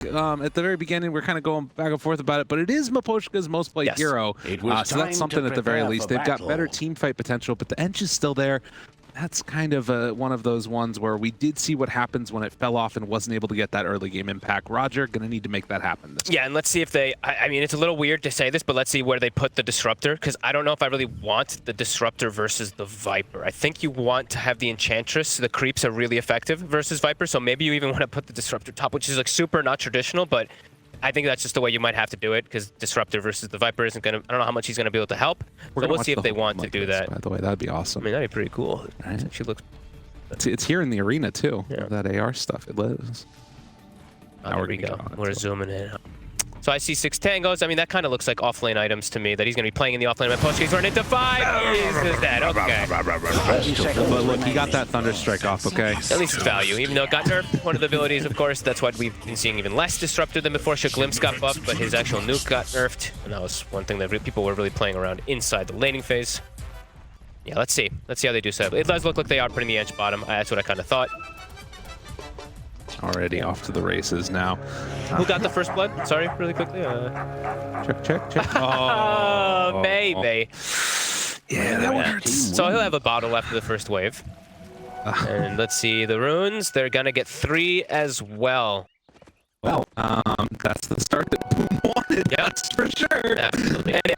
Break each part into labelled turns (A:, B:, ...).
A: at the very beginning, we're kind of going back and forth about it, but it is Miposhka's most played hero. So that's something at the very least. They've got better team fight potential, but the edge is still there. That's kind of one of those ones where we did see what happens when it fell off and wasn't able to get that early game impact. Roger, going to need to make that happen.
B: Yeah, and let's see if they, I mean, it's a little weird to say this, but let's see where they put the Disruptor, because I don't know if I really want the Disruptor versus the Viper. I think you want to have the Enchantress. The creeps are really effective versus Viper, so maybe you even want to put the Disruptor top, which is like super not traditional, but I think that's just the way you might have to do it, because Disruptor versus the Viper isn't going to, I don't know how much he's going to be able to help. So we'll see if they want to do that.
A: By the way, that'd be awesome.
B: I mean, that'd be pretty cool. Right. It actually looks...
A: It's here in the arena, too.
B: Yeah.
A: That AR stuff, it lives.
B: Oh, there we go. We're zooming in. So I see 6 tangos. I mean, that kind of looks like off-lane items to me, that he's going to be playing in the off-lane. He's running into 5. He's dead. Okay.
A: But look, he got that Thunder Strike off, okay?
B: At least it's value, even though it got nerfed. One of the abilities, of course, that's what we've been seeing even less Disruptor than before. Glimpse got buffed, but his actual nuke got nerfed. And that was one thing that people were really playing around inside the laning phase. Yeah, let's see. Let's see how they do so. It does look like they are putting the edge bottom. That's what I kind of thought.
A: Already off to the races now.
B: Who got the first blood? Sorry, really quickly.
A: Check.
B: Oh, baby.
A: Yeah, that one hurts.
B: So he'll have a bottle after the first wave. And let's see, the runes, they're going to get 3 as well.
A: Well, that's the start that Boom wanted. Yeah. That's for sure.
B: Absolutely. And yeah,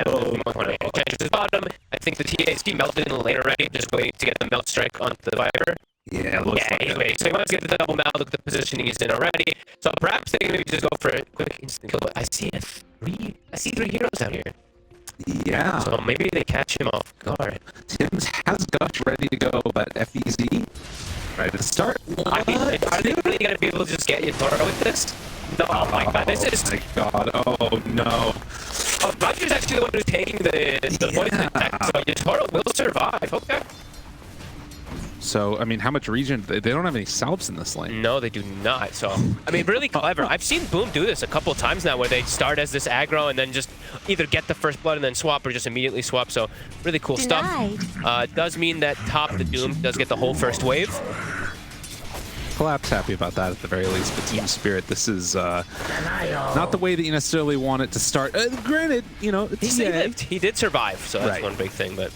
B: changes his bottom. I think the TAC melted in the lane already, just waiting to get the melt strike onto the Viper.
A: Yeah, it looks like
B: anyway, so he wants to get the double melt, look at the positioning he's in already. So perhaps they can maybe just go for a quick instant kill. But I see 3 heroes out here.
A: Yeah.
B: So maybe they catch him off guard.
A: Tim's has Gush ready to go, but FEZ ready to start.
B: Are they really going to be able to just get Yatoro with this? No, oh my god, this is...
A: Oh my god, oh no.
B: Oh, Roger's actually the one who's taking the poison attack, so Yatoro will survive, okay.
A: So, I mean, how much regen? They don't have any salves in this lane.
B: No, they do not. So, I mean, really clever. I've seen Boom do this a couple times now where they start as this aggro and then just either get the first blood and then swap or just immediately swap. So, really cool stuff. Does mean that top the Doom does get the whole first wave.
A: Collapse happy about that at the very least, but Team Spirit, this is not the way that you necessarily want it to start. Granted, you know, it's
B: he did survive, so that's one big thing, but...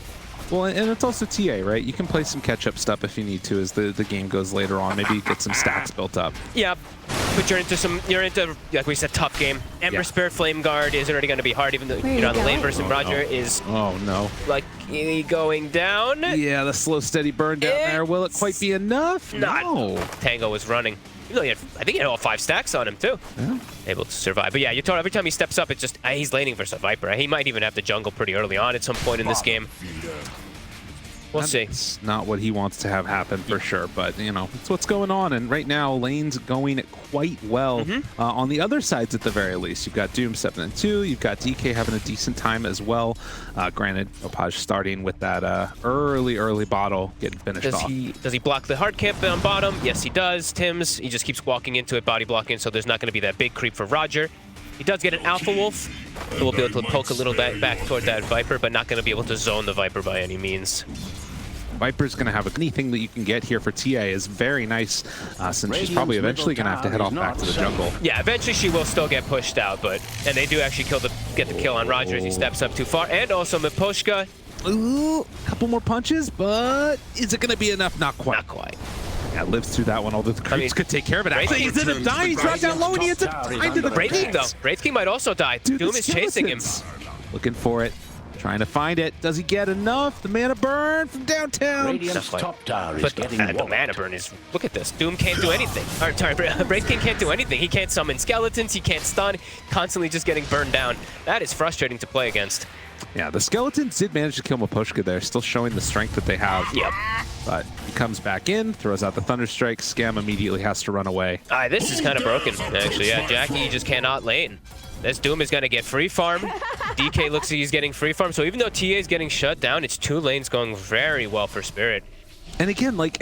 A: Well, and it's also TA, right? You can play some catch-up stuff if you need to as the game goes later on. Maybe get some stacks built up. Yeah,
B: but you're into, like we said, tough game. Ember Spirit Flame Guard is already going to be hard, even though you're on the lane versus Roger is...
A: Oh, no.
B: Like, going down.
A: Yeah, the slow, steady burn down there. Will it quite be enough? No.
B: Tango was running. Even though I think he had all 5 stacks on him, too. Yeah. Able to survive. But yeah, Yatoro, every time he steps up, it's just, he's laning versus a Viper. He might even have the jungle pretty early on at some point in this game. We'll see.
A: It's not what he wants to have happen for sure, but you know, it's what's going on. And right now, lane's going quite well on the other sides at the very least. You've got Doom 7 and 2. You've got DK having a decent time as well. Granted, Opaj starting with that early bottle getting finished off.
B: Does he block the hard camp on bottom? Yes, he does. Tim's, he just keeps walking into it, body blocking, so there's not going to be that big creep for Roger. He does get an Alpha Wolf, so we'll be able to poke a little back toward that Viper, but not going to be able to zone the Viper by any means.
A: Viper's going to have anything that you can get here for TA is very nice, since she's probably eventually going to have to head off back to the jungle.
B: Yeah, eventually she will still get pushed out, and they do actually get the kill on Roger as he steps up too far, and also Miposhka.
A: Ooh, couple more punches, but is it going to be enough? Not quite.
B: Not quite.
A: Yeah, lives through that one, although the creeps could take care of it. Actually, he's going to die. He's right down low, and he ends up dying to the
B: Wraith King, though. Wraith King might also die.
A: Dude,
B: Doom is chasing him.
A: Looking for it. Trying to find it. Does he get enough? The mana burn from downtown.
C: Top tower is
B: but
C: getting
B: the mana burn is... Look at this. Doom can't do anything. Or, sorry, Wraith King can't do anything. He can't summon skeletons. He can't stun. Constantly just getting burned down. That is frustrating to play against.
A: Yeah, the skeletons did manage to kill Miposhka there, still showing the strength that they have.
B: Yep.
A: But he comes back in, throws out the Thunder Strike. Scam immediately has to run away.
B: This is kind of broken, actually. Yeah, Jackie just cannot lane. This Doom is going to get free farm. DK looks like he's getting free farm. So even though TA is getting shut down, it's 2 lanes going very well for Spirit.
A: And again, like,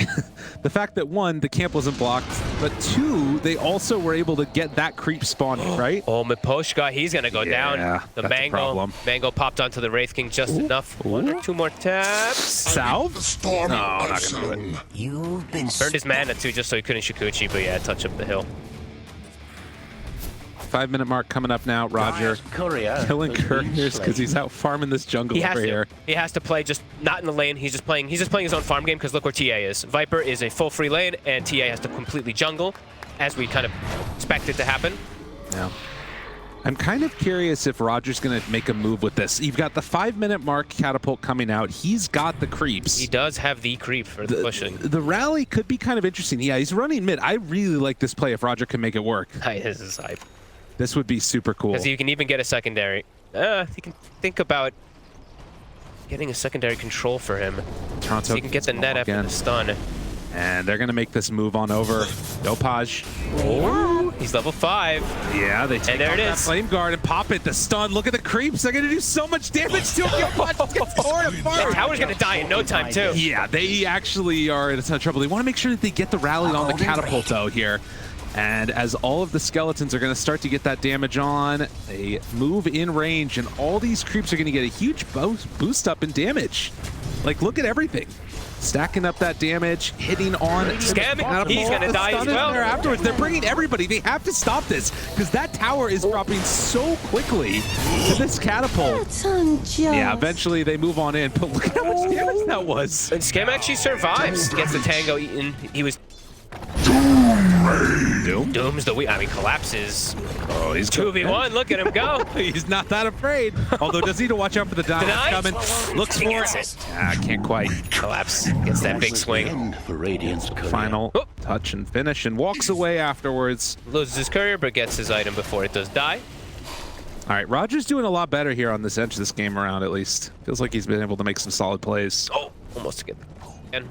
A: the fact that 1, the camp wasn't blocked, but 2, they also were able to get that creep spawning, right?
B: Oh, Miposhka, he's going to go down. The Mango popped onto the Wraith King just enough. 1 or 2 more taps.
A: Salve? No, not going to do it.
C: You've been
B: burned his mana too, just so he couldn't Shikuchi, but yeah, touch up the hill.
A: 5-minute mark coming up now. Roger killing couriers because he's out farming this jungle over here.
B: He has to play just not in the lane. He's just playing his own farm game because look where TA is. Viper is a full free lane and TA has to completely jungle, as we kind of expected to happen.
A: Yeah. I'm kind of curious if Roger's going to make a move with this. You've got the 5-minute mark catapult coming out. He's got the creeps.
B: He does have the creep for the pushing.
A: The rally could be kind of interesting. Yeah, he's running mid. I really like this play if Roger can make it work.
B: This is hype.
A: This would be super cool.
B: Because you can even get a secondary. You can think about getting a secondary control for him.
A: Toronto
B: so you can get the net after the stun.
A: And they're going to make this move on over. Dopage.
B: Oh, he's level 5.
A: Yeah, they take off that flame guard and pop it. The stun. Look at the creeps. They're going to do so much damage to him.
B: The tower's going to die in no time, too.
A: Yeah, they actually are in a ton of trouble. They want to make sure that they get the rally on the catapult out here. And as all of the skeletons are going to start to get that damage on, they move in range, and all these creeps are going to get a huge boost up in damage. Like, look at everything. Stacking up that damage, hitting on
B: Scam. He's going to die as well.
A: There afterwards. They're bringing everybody. They have to stop this because that tower is dropping so quickly to this catapult.
C: That's unjust.
A: Yeah, eventually they move on in, but look at how much damage that was.
B: And Scam actually survives. Gets the tango eaten. He was... Doom's the weak. I mean, collapses.
A: Oh, he's
B: 2v1. Look at him go.
A: He's not that afraid. Although, does he need to watch out for the dive coming? Looks for it. Can't quite.
B: Collapse. Gets that big swing.
A: Final touch and finish, and walks away afterwards.
B: Loses his courier, but gets his item before it does die.
A: All right, Roger's doing a lot better here on this edge this game around, at least. Feels like he's been able to make some solid plays.
B: Oh, almost to get the... And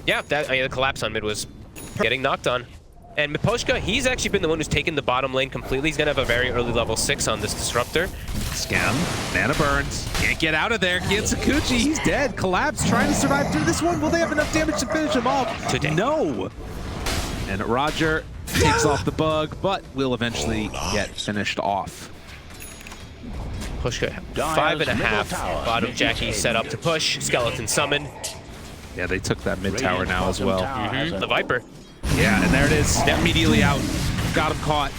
B: yeah, the collapse on mid was getting knocked on. And Miposhka, he's actually been the one who's taken the bottom lane completely. He's going to have a very early level 6 on this Disruptor.
A: Scam, mana burns. Can't get out of there. Kiansakuchi, he's dead. Collapse, trying to survive through this one. Will they have enough damage to finish him off? No. And Roger takes off the bug, but will eventually get finished off.
B: Pushka, 5.5. Bottom Jackie set up to push. Skeleton summon.
A: Yeah, they took that mid tower now as well.
B: The Viper.
A: Yeah, and there it is. Immediately out. Got him caught.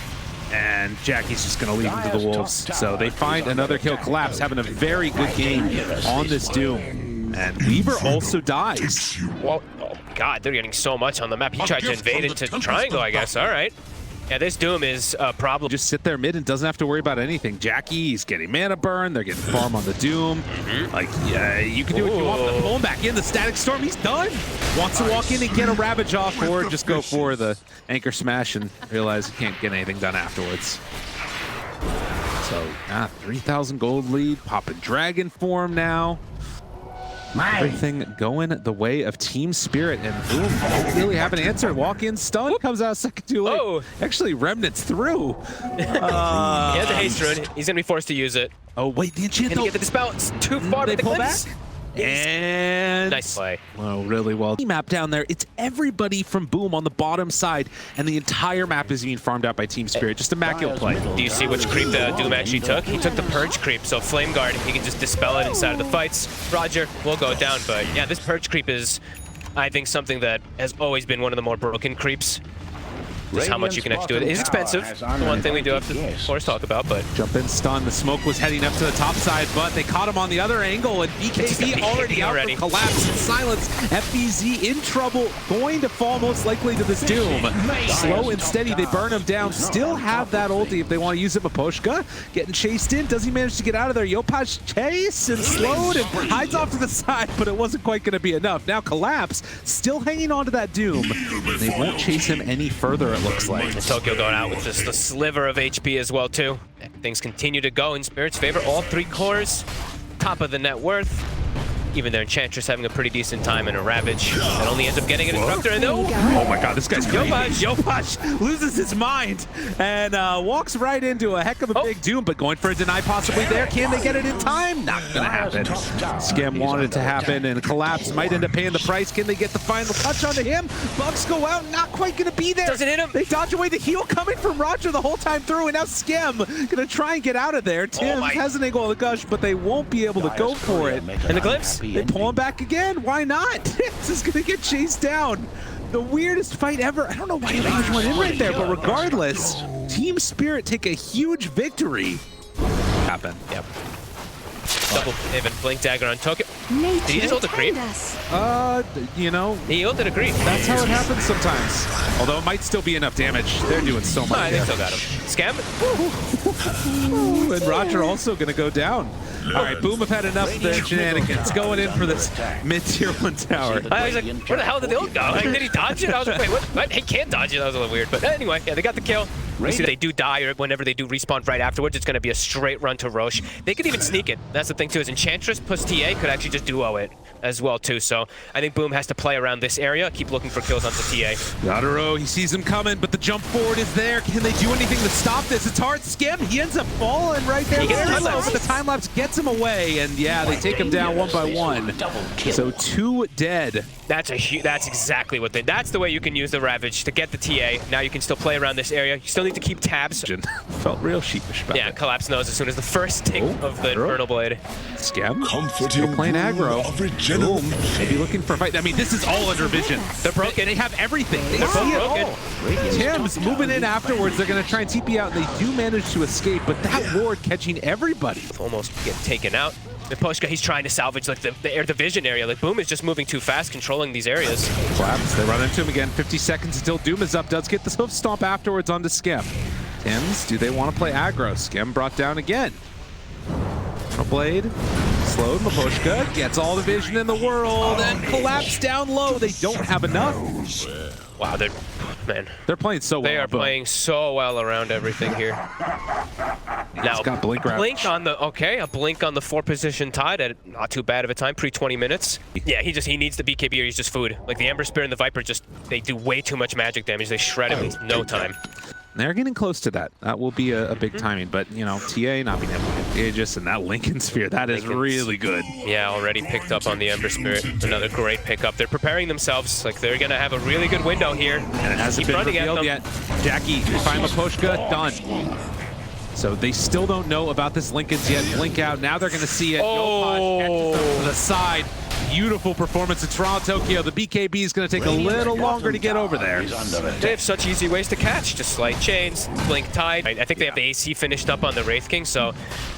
A: And Jackie's just going to leave him to the wolves. So they find another kill. Collapse, having a very good game on this Doom. And Weaver also dies.
B: Well, oh God, they're getting so much on the map. He tried to invade into Triangle, I guess. All right. Yeah, this Doom is a problem.
A: Just sit there mid and doesn't have to worry about anything. Jackie's getting mana burn. They're getting farm on the Doom. Like, yeah, you can do what you want. Pull him back in. The Static Storm, he's done. Wants to walk in and get a Ravage off, or just go for the Anchor Smash and realize he can't get anything done afterwards. So, 3,000 gold lead. Popping Dragon form now. Everything going the way of Team Spirit, and boom, don't really have an answer. Walk in, stun, comes out second too late.
B: Oh.
A: Actually, Remnant's through.
B: He has a haste rune. He's going to be forced to use it.
A: Oh, wait, the enchant.
B: Can he get the dispel? It's too far.
A: They pull back. And
B: nice play.
A: Well, really well. Map down there. It's everybody from Boom on the bottom side, and the entire map is being farmed out by Team Spirit. Just immaculate play.
B: Do you see which creep the Doom actually took? He took the Purge creep, so Flame Guard, he can just dispel it inside of the fights. Roger will go down, but yeah, this Purge creep is, I think, something that has always been one of the more broken creeps. Just how much you can actually do it. It is expensive. The one thing we do have to, of course, talk about, but...
A: Jump in, stun. The smoke was heading up to the top side, but they caught him on the other angle, and BKB already out for collapse and silence. FBZ in trouble, going to fall most likely to this Doom. Slow and steady, they burn him down. Still have that ulti if they want to use it. Miposhka getting chased in. Does he manage to get out of there? Yopaj chase and slowed and hides off to the side, but it wasn't quite going to be enough. Now Collapse still hanging on to that Doom. They won't chase him any further, it looks like.
B: And Tokyo going out with just a sliver of HP as well, too. Things continue to go in Spirit's favor. All 3 cores, top of the net worth. Even their Enchantress having a pretty decent time in a Ravage. That only ends up getting a Disruptor. And oh
A: my God, this guy's crazy. Yopaj loses his mind and walks right into a heck of a big Doom, but going for a deny possibly there. Can they get it in time? Not gonna happen. Scam wanted it to happen, and Collapse might end up paying the price. Can they get the final touch onto him? Bucks go out, not quite gonna be there.
B: Doesn't hit him.
A: They dodge away the heal coming from Roger the whole time through, and now Scam gonna try and get out of there. Tim has an angle on the gush, but they won't be able to go for it.
B: And the Glimpse?
A: They pull him back again. Why not? This is gonna get chased down. The weirdest fight ever. I don't know why Raj went in right there, but regardless, Team Spirit take a huge victory. Happen.
B: Yep. Double even blink dagger on token. Did he just ult a creep?
A: You know,
B: He ulted a creep.
A: that's how it happens sometimes. Although it might still be enough damage. They're doing so much.
B: They still got him. Scam.
A: And Roger also going to go down. All right, Boom have had enough of their shenanigans. Going in for this mid-tier 1 tower.
B: I was like, where the hell did the ult go? Like, did he dodge it? I was like, wait, what? He can't dodge it. That was a little weird. But anyway, yeah, they got the kill. You see they do die, or whenever they do respawn right afterwards, it's going to be a straight run to Roche. They could even sneak it. That's the thing, too, is Enchantress plus TA could actually just duo it as well, too. So I think Boom has to play around this area, keep looking for kills onto TA.
A: Yadaro, he sees him coming, but the jump forward is there. Can they do anything to stop this? It's hard. Skim, he ends up falling right there.
B: He gets a time lapse.
A: But the time lapse gets him away, and yeah, they take him down 1 by 1. So 2 dead.
B: That's exactly what that's the way you can use the Ravage to get the TA. Now you can still play around this area. You still need to keep tabs.
A: Felt real sheepish about it.
B: Collapse knows as soon as the first tick of the Infernal Blade.
A: Skim, still playing aggro. Boom, maybe looking for a fight. I mean, this is all under vision.
B: They're broken.
A: They have everything. They
B: They're
A: see
B: both
A: it
B: broken.
A: all. Tim's moving in afterwards. They're going to try and TP out, and they do manage to escape, but that ward catching everybody.
B: Almost get taken out. Miposhka, he's trying to salvage like the vision area. Like Boom is just moving too fast, controlling these areas.
A: Collapse. They run into him again. 50 seconds until Doom is up. Does get the hoof stomp afterwards onto Skim. Tims, do they want to play aggro? Skim brought down again. Blade, slowed. Miposhka gets all the vision in the world and Collapse down low. They don't have enough.
B: Wow,
A: they're playing so well.
B: They are playing so well around everything here. Now,
A: it's got blink
B: on the a blink on the 4-position tide at not too bad of a time, pre-20 minutes. Yeah, he needs the BKB or he's just food. Like the Ember Spear and the Viper they do way too much magic damage. They shred him in no time.
A: They're getting close to that. That will be a big timing, but you know, TA not being able to get Aegis and that Lincoln Sphere, that is really good.
B: Yeah, already picked up on the Ember Spirit. Another great pickup. They're preparing themselves. Like they're gonna have a really good window here.
A: And it hasn't been revealed yet. Jackie, find Miposhka, done. So they still don't know about this Lincoln's yet. Blink out. Now they're gonna see it.
B: Oh,
A: to the side. Beautiful performance in Toronto, Tokyo. The BKB is going to take a little longer to get over there.
B: They have such easy ways to catch. Just Light Chains, Blink Tide. I think they have the AC finished up on the Wraith King, so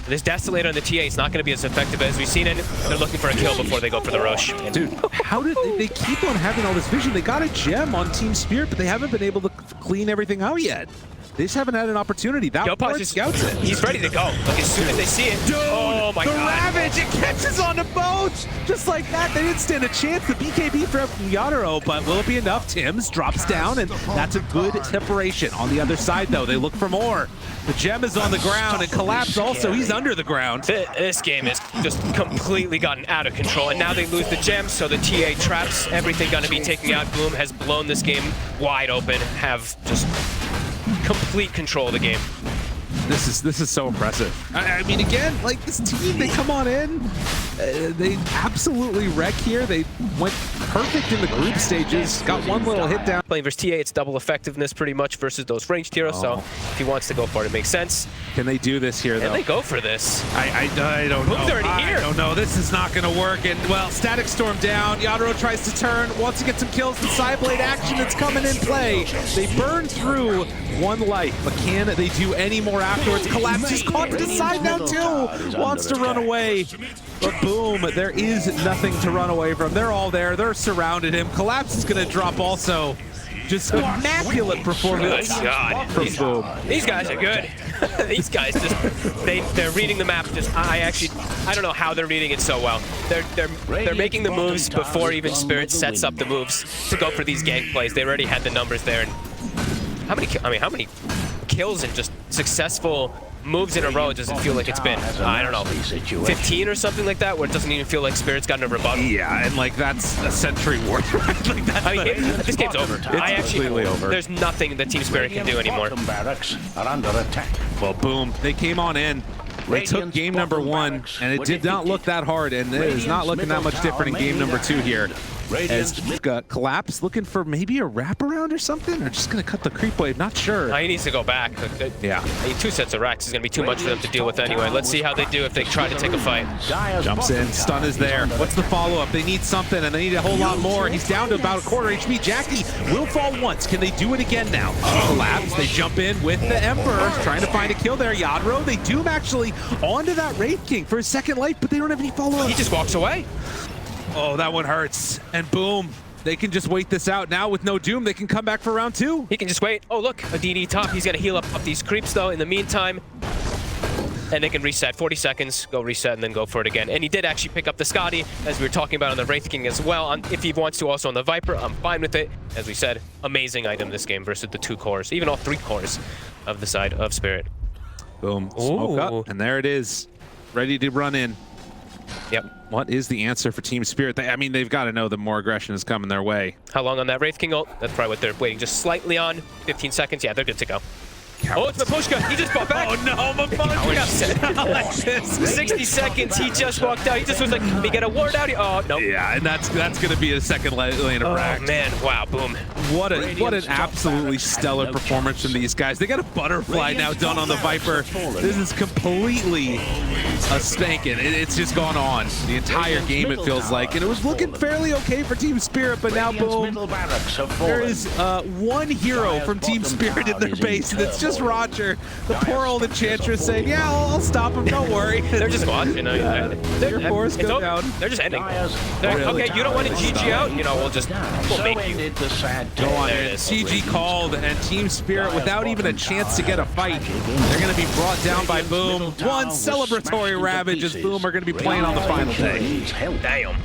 B: this Desolator on the TA is not going to be as effective as we've seen it. They're looking for a kill before they go for the rush.
A: Dude, how did they keep on having all this vision? They got a gem on Team Spirit, but they haven't been able to clean everything out yet. They just haven't had an opportunity. That part scouts it.
B: He's ready to go. Like as soon as they see it.
A: Dude,
B: oh my God.
A: The Ravage, it catches on the boat. Just like that, they didn't stand a chance. The BKB from Yadaro, but will it be enough? Tims drops down, and that's a good separation. On the other side, though, they look for more. The gem is on the ground, and Collapse also, he's under the ground.
B: This game is just completely gotten out of control, and now they lose the gem, so the TA traps, everything gonna be taken out. Boom has blown this game wide open, have just complete control of the game.
A: This is so impressive. I mean, again, like this team, they come on in, they absolutely wreck here. They went perfect in the group stages, got one little hit down.
B: Playing versus TA, it's double effectiveness pretty much versus those ranged heroes, so if he wants to go for it, it makes sense.
A: Can they do this here, though?
B: Can they go for this?
A: I don't know.
B: Boom's already here.
A: I don't know. This is not going to work. And, well, Static Storm down. Yadaro tries to turn, wants to get some kills. The Psyblade action that's coming in play. They burn through one life, but can they do any more afterwards? Collapse just caught to the side now, too. Wants to run away. But Boom, there is nothing to run away from. They're all there. They're surrounded him. Collapse is going to drop also. Just immaculate performance from Boom.
B: These guys are good. These guys just they're reading the map. I don't know how they're reading it so well. They're making the moves before even Spirit sets up the moves to go for these gank plays. They already had the numbers there. And how many kills and just successful moves in a row does it feel like it's been? I don't know, 15 or something like that, where it doesn't even feel like Spirit's gotten a rebuttal.
A: Yeah, and like that's a century worth, right? Like that's
B: this game's over.
A: It's completely over.
B: There's nothing that Team Spirit can do anymore.
A: Well, Boom, they came on in. They took game number 1, and it did not look that hard, and it is not looking that much different in game number 2 here. As we've got Collapse looking for maybe a wraparound or something, or just going to cut the creep wave. Not sure.
B: He needs to go back.
A: Yeah.
B: I mean, 2 sets of racks is going to be too much for them to deal with anyway. Let's see how they do if they try to take a fight.
A: Jumps in, stun is there. What's the follow-up? They need something, and they need a whole lot more. He's down to about a quarter HP. Jackie will fall once. Can they do it again now? Collapse, they jump in with the Emperor, trying to find a kill there. Yadro, they Doom actually onto that Wraith King for a second life, but they don't have any follow-up.
B: He just walks away.
A: Oh, that one hurts. And boom. They can just wait this out. Now with no Doom, they can come back for round 2.
B: He can just wait. Oh, look, a DD top. He's going to heal up these creeps, though, in the meantime. And they can reset. 40 seconds, go reset, and then go for it again. And he did actually pick up the Scotty, as we were talking about on the Wraith King as well. If he wants to also on the Viper, I'm fine with it. As we said, amazing item this game versus the 2 cores, even all 3 cores of the side of Spirit.
A: Boom. Smoke up, and there it is. Ready to run in.
B: Yep.
A: What is the answer for Team Spirit? I mean, they've got to know that more aggression is coming their way.
B: How long on that Wraith King ult? That's probably what they're waiting just slightly on. 15 seconds. Yeah, they're good to go. Oh, it's Mapushka. He just bought back.
A: Oh, no, Mapushka.
B: 60 seconds. He just walked out. He just was like, let me get a ward out. Oh, no.
A: Yeah, and that's going to be a second lane of rack.
B: Oh, man. Wow, boom.
A: What an absolutely stellar performance from these guys. They got a butterfly now done on the Viper. This is completely a spanking. It's just gone on the entire game, it feels like. And it was looking fairly okay for Team Spirit, but now, boom, there is one hero from Team Spirit in their base, and it's just Roger, the poor old Enchantress, saying, yeah, I'll stop him, don't worry.
B: They're just watching.
A: Your force go down.
B: They're just ending. Okay, you don't want to GG out? You know, we'll make you.
A: Go on, CG called, and Team Spirit, without even a chance to get a fight, they're going to be brought down by Boom. One celebratory Ravage as Boom are going to be playing on the final day.
B: Damn.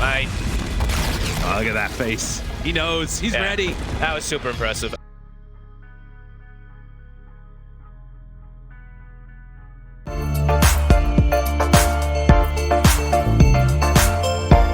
A: Oh, look at that face. He knows. He's ready.
B: That was super impressive.